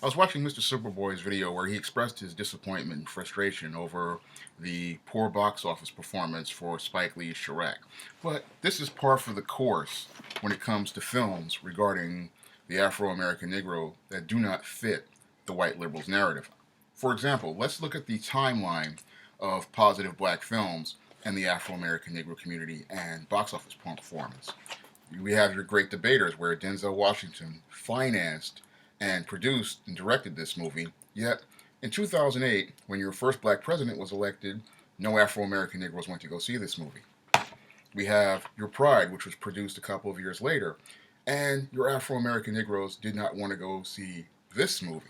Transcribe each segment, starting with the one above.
I was watching Mr. Superboy's video where he expressed his disappointment and frustration over the poor box office performance for Spike Lee's Chiraq. But this is par for the course when it comes to films regarding the Afro American Negro that do not fit the white liberals' narrative. For example, let's look at the timeline of positive black films and the Afro American Negro community and box office performance. We have your great debaters where Denzel Washington financed and produced and directed this movie. Yet, in 2008, when your first black president was elected, no Afro American Negroes went to go see this movie. We have Your Pride, which was produced a couple of years later, and your Afro American Negroes did not want to go see this movie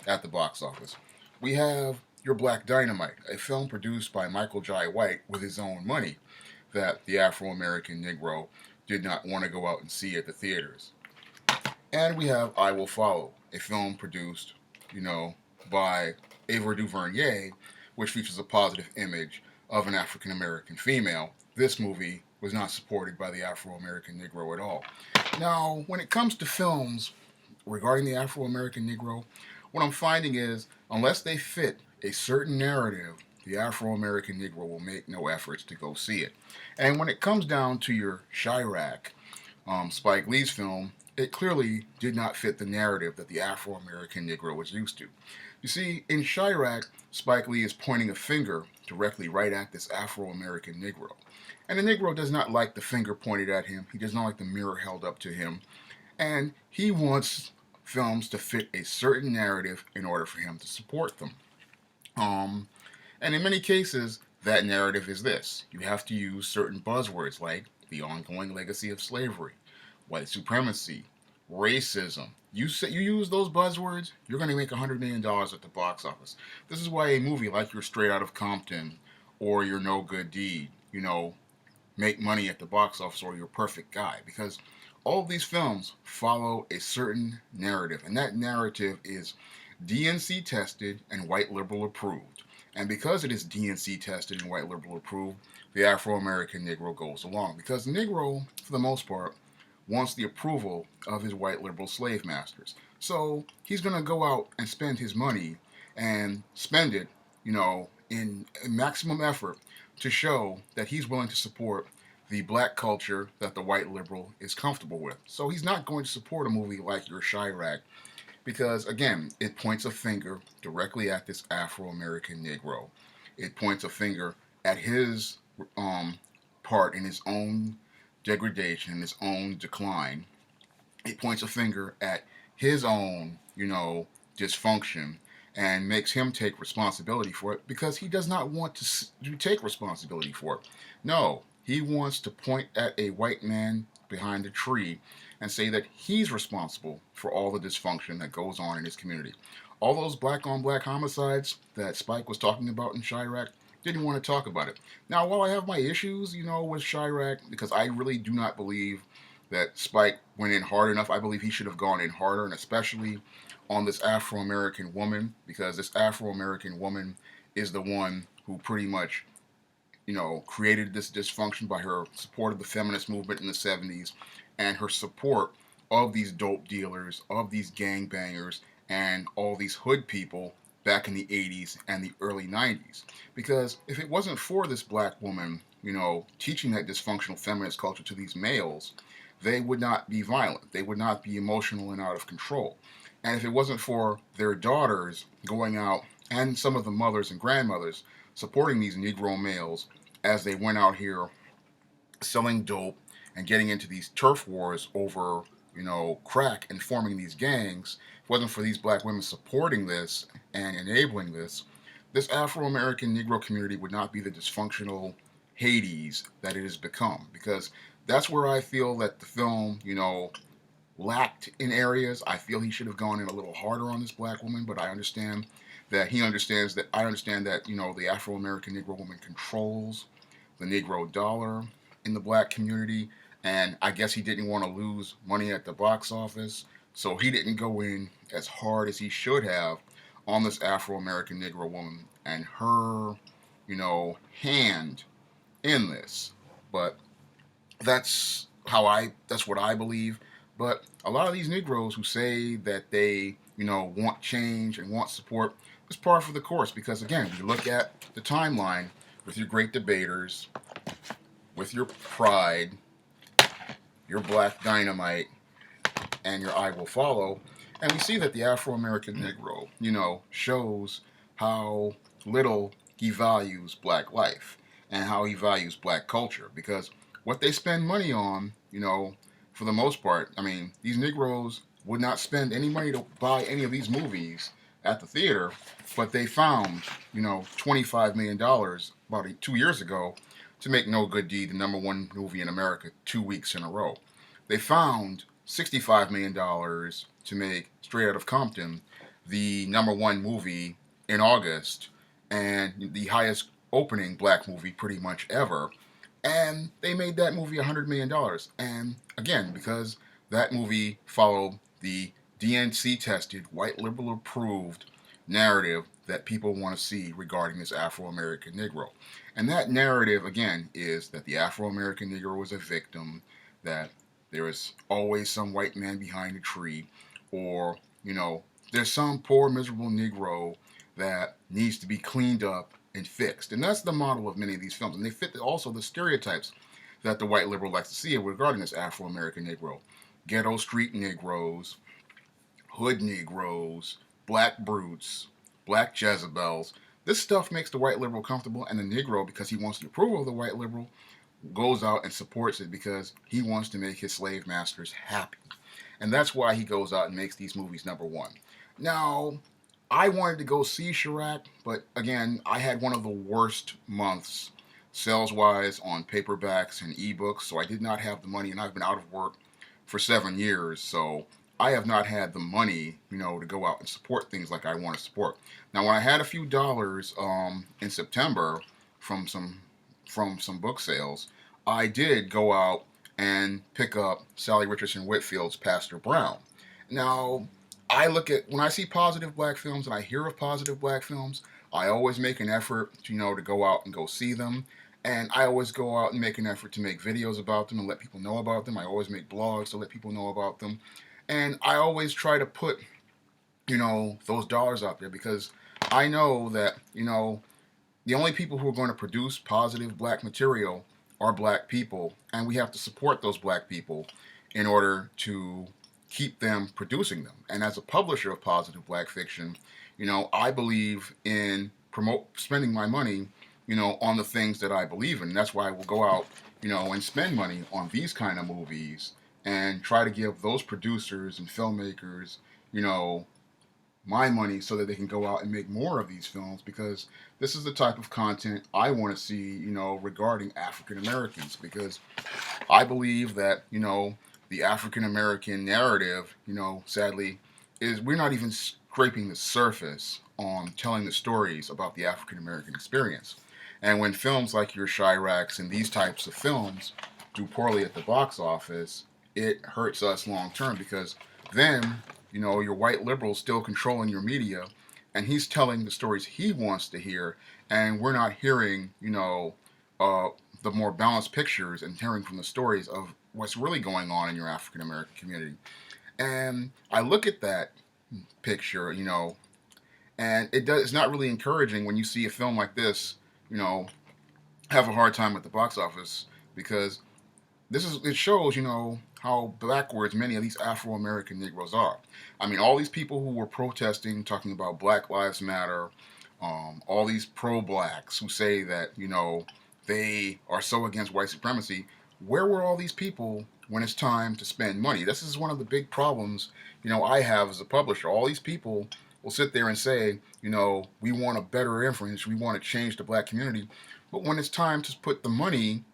at the box office. We have Your Black Dynamite, a film produced by Michael Jai White with his own money that the Afro American Negro did not want to go out and see at the theaters. And we have I Will Follow, a film produced, by Ava DuVernay, which features a positive image of an African American female. This movie was not supported by the Afro American Negro at all. Now, when it comes to films regarding the Afro American Negro, what I'm finding is unless they fit a certain narrative, the Afro American Negro will make no efforts to go see it. And when it comes down to your Chiraq, Spike Lee's film, it clearly did not fit the narrative that the Afro American Negro was used to. You see, in Chiraq, Spike Lee is pointing a finger directly right at this Afro American Negro. And the Negro does not like the finger pointed at him, he does not like the mirror held up to him, and he wants films to fit a certain narrative in order for him to support them. And in many cases, that narrative is this. You have to use certain buzzwords like the ongoing legacy of slavery, white supremacy, racism. You use those buzzwords, you're going to make $100 million at the box office. This is why a movie like Your Straight Out of Compton or Your No Good Deed, make money at the box office, or Your Perfect Guy, because all of these films follow a certain narrative, and that narrative is DNC tested and white liberal approved. And because it is DNC tested and white liberal approved, the Afro American Negro goes along. Because the Negro, for the most part, wants the approval of his white liberal slave masters. So he's going to go out and spend his money and spend it, in maximum effort to show that he's willing to support the black culture that the white liberal is comfortable with. So he's not going to support a movie like Your Chiraq because, again, it points a finger directly at this Afro American Negro. It points a finger at his part in his own degradation, his own decline. It points a finger at his own, dysfunction and makes him take responsibility for it because he does not want to take responsibility for it. No, he wants to point at a white man behind a tree and say that he's responsible for all the dysfunction that goes on in his community. All those black on black homicides that Spike was talking about in Chiraq, didn't want to talk about it. Now, while I have my issues, with Chiraq, because I really do not believe that Spike went in hard enough, I believe he should have gone in harder, and especially on this Afro American woman, because this Afro American woman is the one who pretty much, created this dysfunction by her support of the feminist movement in the 70s and her support of these dope dealers, of these gangbangers, and all these hood people back in the 80s and the early 90s. Because if it wasn't for this black woman, teaching that dysfunctional feminist culture to these males, they would not be violent. They would not be emotional and out of control. And if it wasn't for their daughters going out and some of the mothers and grandmothers supporting these Negro males as they went out here selling dope and getting into these turf wars over, crack and forming these gangs, if it wasn't for these black women supporting this and enabling this, this Afro American Negro community would not be the dysfunctional Hades that it has become. Because that's where I feel that the film, lacked in areas. I feel he should have gone in a little harder on this black woman, but I understand that he understands that I understand that, the Afro American Negro woman controls the Negro dollar in the black community, and I guess he didn't want to lose money at the box office, so he didn't go in as hard as he should have on this Afro American Negro woman and her, hand in this. But that's what I believe. But a lot of these Negroes who say that they want change and want support, it's par for the course. Because again, you look at the timeline with your great debaters, with your pride, your black dynamite, and your I will follow. And we see that the Afro American Negro, shows how little he values black life and how he values black culture. Because what they spend money on, for the most part, I mean, these Negroes would not spend any money to buy any of these movies at the theater, but they found, $25 million about 2 years ago to make No Good Deed the #1 movie in America 2 weeks in a row. They found $65 million to make Straight Outta Compton the #1 movie in August and the highest opening black movie pretty much ever. And they made that movie $100 million. And again, because that movie followed the DNC tested, white liberal approved narrative that people want to see regarding this Afro American Negro. And that narrative, again, is that the Afro American Negro was a victim, that there is always some white man behind a tree, or, there's some poor, miserable Negro that needs to be cleaned up and fixed. And that's the model of many of these films. And they fit also the stereotypes that the white liberal likes to see regarding this Afro American Negro. Ghetto street Negroes, hood Negroes, black brutes, black Jezebels. This stuff makes the white liberal comfortable, and the Negro, because he wants the approval of the white liberal, goes out and supports it because he wants to make his slave masters happy. And that's why he goes out and makes these movies #1. Now, I wanted to go see Chiraq, but again, I had one of the worst months sales-wise on paperbacks and ebooks, so I did not have the money, and I've been out of work for 7 years, so I have not had the money, to go out and support things like I want to support. Now, when I had a few dollars in September from some book sales, I did go out and pick up Sally Richardson Whitfield's Pastor Brown. Now, when I see positive black films and I hear of positive black films, I always make an effort to go out and go see them. And I always go out and make an effort to make videos about them and let people know about them. I always make blogs to let people know about them. And I always try to put, those dollars out there, because I know that, the only people who are going to produce positive black material are black people, and we have to support those black people in order to keep them producing them. And as a publisher of positive black fiction, I believe in spending my money, on the things that I believe in. And that's why I will go out, and spend money on these kind of movies and try to give those producers and filmmakers, my money so that they can go out and make more of these films, because this is the type of content I want to see, regarding African Americans, because I believe that, the African American narrative, sadly, is we're not even scraping the surface on telling the stories about the African American experience. And when films like your Chiraqs and these types of films do poorly at the box office, it hurts us long term, because then, your white liberal still controlling your media, and he's telling the stories he wants to hear, and we're not hearing, the more balanced pictures and hearing from the stories of what's really going on in your African American community. And I look at that picture, and it's not really encouraging when you see a film like this, have a hard time at the box office, because it shows, how backwards many of these Afro-American Negroes are. I mean, all these people who were protesting, talking about Black Lives Matter, all these pro-blacks who say that, they are so against white supremacy, where were all these people when it's time to spend money? This is one of the big problems, I have as a publisher. All these people will sit there and say, we want a better influence, we want to change the black community. But when it's time to put the money,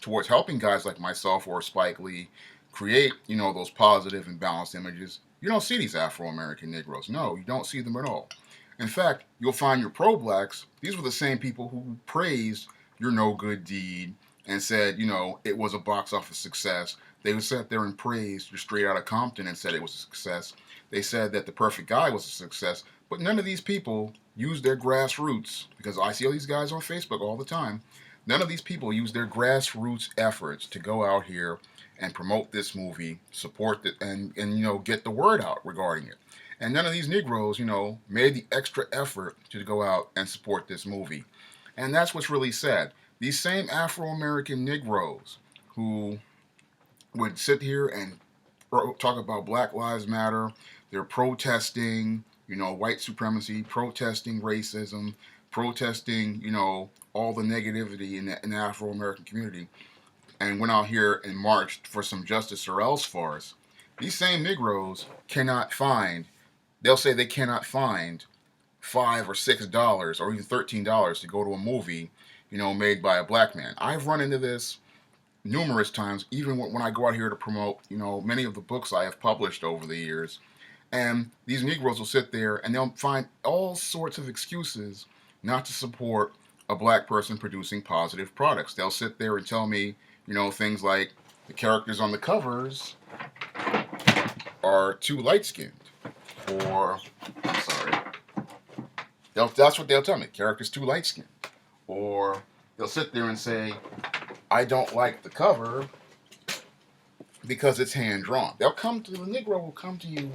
towards helping guys like myself or Spike Lee create, those positive and balanced images, you don't see these Afro-American Negroes. No, you don't see them at all. In fact, you'll find your pro-blacks, these were the same people who praised your No Good Deed and said, it was a box office success. They would sit there and praise your Straight Outta Compton and said it was a success. They said that The Perfect Guy was a success. But none of these people used their grassroots, because I see all these guys on Facebook all the time. None of these people use their grassroots efforts to go out here and promote this movie, support it, and get the word out regarding it. And none of these Negroes, made the extra effort to go out and support this movie. And that's what's really sad. These same Afro American Negroes who would sit here and talk about Black Lives Matter, they're protesting, white supremacy, protesting racism, protesting, all the negativity in the Afro American community, and went out here and marched for some justice or else for us. These same Negroes cannot find, they'll say they cannot find $5 or $6 or even $13 to go to a movie, made by a black man. I've run into this numerous times, even when I go out here to promote, many of the books I have published over the years. And these Negroes will sit there and they'll find all sorts of excuses not to support a black person producing positive products. They'll sit there and tell me, things like the characters on the covers are too light skinned. Or, I'm sorry, that's what they'll tell me. Characters too light skinned. Or they'll sit there and say, I don't like the cover because it's hand drawn. The Negro will come to you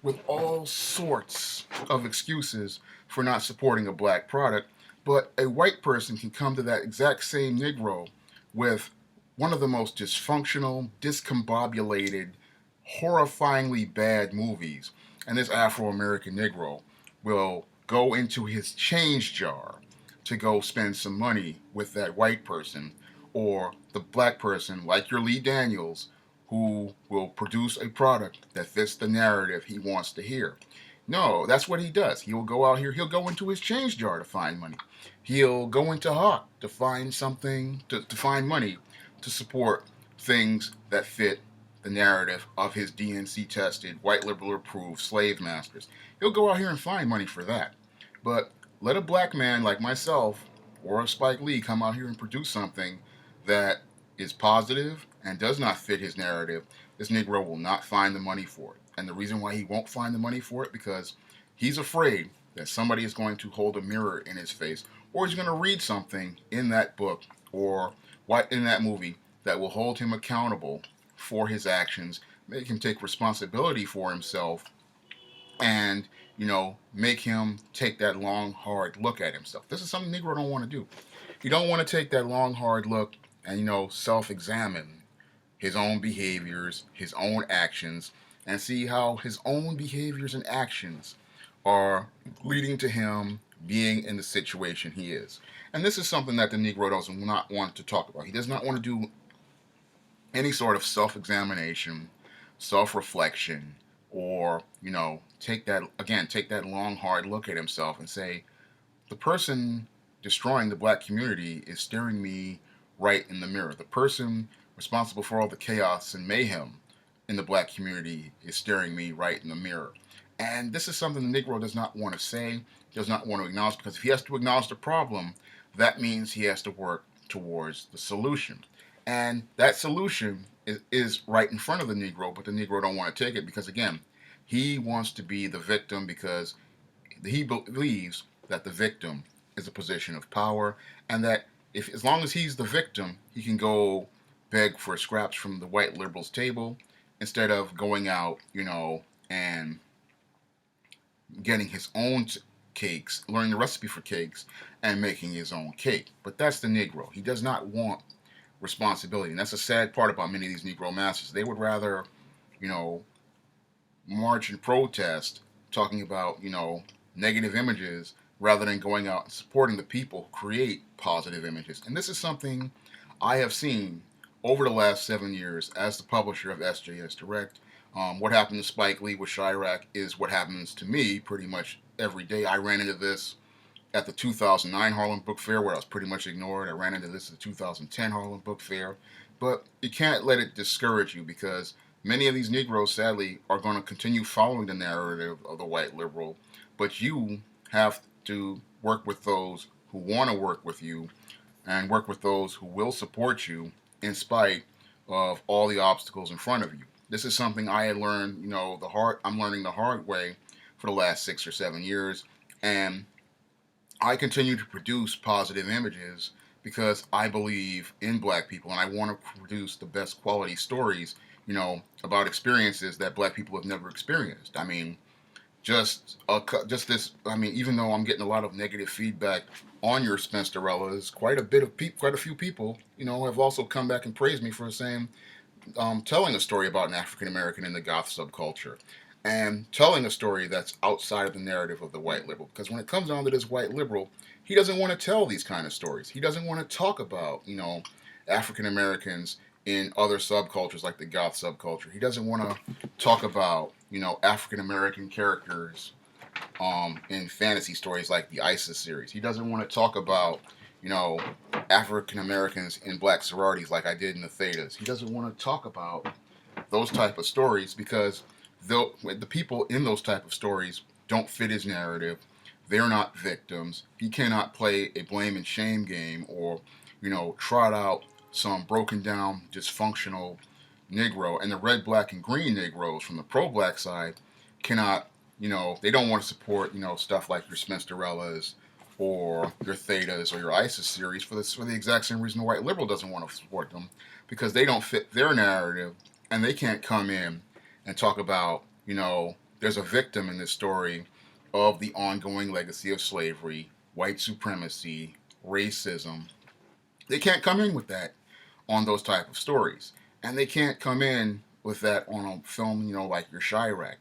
with all sorts of excuses for not supporting a black product, but a white person can come to that exact same Negro with one of the most dysfunctional, discombobulated, horrifyingly bad movies, and this Afro-American Negro will go into his change jar to go spend some money with that white person, or the black person, like your Lee Daniels, who will produce a product that fits the narrative he wants to hear. No, that's what he does. He'll go out here, he'll go into his change jar to find money. He'll go into Hawk to find something, to find money to support things that fit the narrative of his DNC tested, white liberal approved slave masters. He'll go out here and find money for that. But let a black man like myself or Spike Lee come out here and produce something that is positive and does not fit his narrative. This Negro will not find the money for it. And the reason why he won't find the money for it, because he's afraid that somebody is going to hold a mirror in his face, or he's going to read something in that book or what in that movie that will hold him accountable for his actions, make him take responsibility for himself, and make him take that long, hard look at himself. This is something Negro don't want to do. You don't want to take that long, hard look and self-examine his own behaviors, his own actions, and see how his own behaviors and actions are leading to him being in the situation he is. And this is something that the Negro does not want to talk about. He does not want to do any sort of self-examination, self-reflection, or take that long, hard look at himself and say, the person destroying the black community is staring me right in the mirror. The person responsible for all the chaos and mayhem in the black community is staring me right in the mirror. And this is something the Negro does not want to say, does not want to acknowledge, because if he has to acknowledge the problem, that means he has to work towards the solution. And that solution is right in front of the Negro, but the Negro don't want to take it because, again, he wants to be the victim because he believes that the victim is a position of power, and that as long as he's the victim, he can go beg for scraps from the white liberals' table instead of going out, and getting his own cakes, learning the recipe for cakes, and making his own cake. But that's the Negro. He does not want responsibility, and that's a sad part about many of these Negro masters. They would rather, march and protest, talking about, negative images, rather than going out and supporting the people who create positive images. And this is something I have seen over the last 7 years as the publisher of SJS Direct. What happened to Spike Lee with Chiraq is what happens to me pretty much every day. I ran into this at the 2009 Harlem Book Fair, where I was pretty much ignored. I ran into this at the 2010 Harlem Book Fair. But you can't let it discourage you, because many of these Negroes, sadly, are going to continue following the narrative of the white liberal. But you have to work with those who want to work with you, and work with those who will support you in spite of all the obstacles in front of you. This is something I had learned, I'm learning the hard way for the last 6 or 7 years. And I continue to produce positive images because I believe in black people, and I want to produce the best quality stories, about experiences that black people have never experienced. I mean, just this. I mean, even though I'm getting a lot of negative feedback on your Spencerellas, quite a few people, have also come back and praised me for saying, telling a story about an African American in the goth subculture, and telling a story that's outside of the narrative of the white liberal. Because when it comes down to this white liberal, he doesn't want to tell these kind of stories. He doesn't want to talk about, African Americans in other subcultures like the goth subculture. He doesn't want to talk about, African American characters in fantasy stories like the ISIS series. He doesn't want to talk about, you know, African Americans in black sororities like I did in the Thetas. He doesn't want to talk about those type of stories because the people in those type of stories don't fit his narrative. They're not victims. He cannot play a blame and shame game or, trot out some broken down, dysfunctional Negro. And the red, black, and green Negroes from the pro-black side cannot, they don't want to support, stuff like your Spencerellas or your Thetas or your ISIS series for the exact same reason the white liberal doesn't want to support them, because they don't fit their narrative, and they can't come in and talk about, there's a victim in this story of the ongoing legacy of slavery, white supremacy, racism. They can't come in with that on those type of stories. And they can't come in with that on a film, like your Chiraq.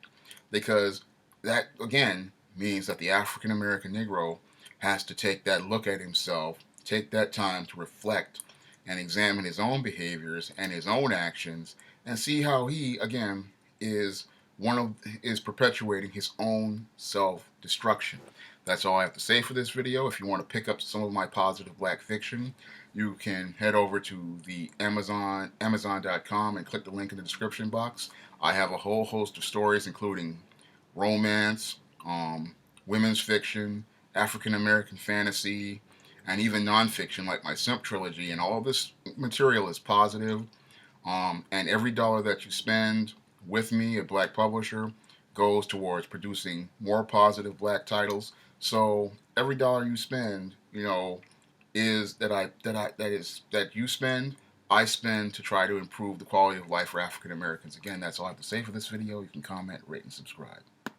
Because that, again, means that the African American Negro has to take that look at himself, take that time to reflect and examine his own behaviors and his own actions, and see how he, again, is perpetuating his own self-destruction. That's all I have to say for this video. If you want to pick up some of my positive black fiction, you can head over to the Amazon.com and click the link in the description box. I have a whole host of stories, including romance, women's fiction, African American fantasy, and even nonfiction like my Simp trilogy. And all this material is positive. And every dollar that you spend with me, a black publisher, goes towards producing more positive black titles. So every dollar you spend, is that you spend, I spend to try to improve the quality of life for African Americans. Again, that's all I have to say for this video. You can comment, rate, and subscribe.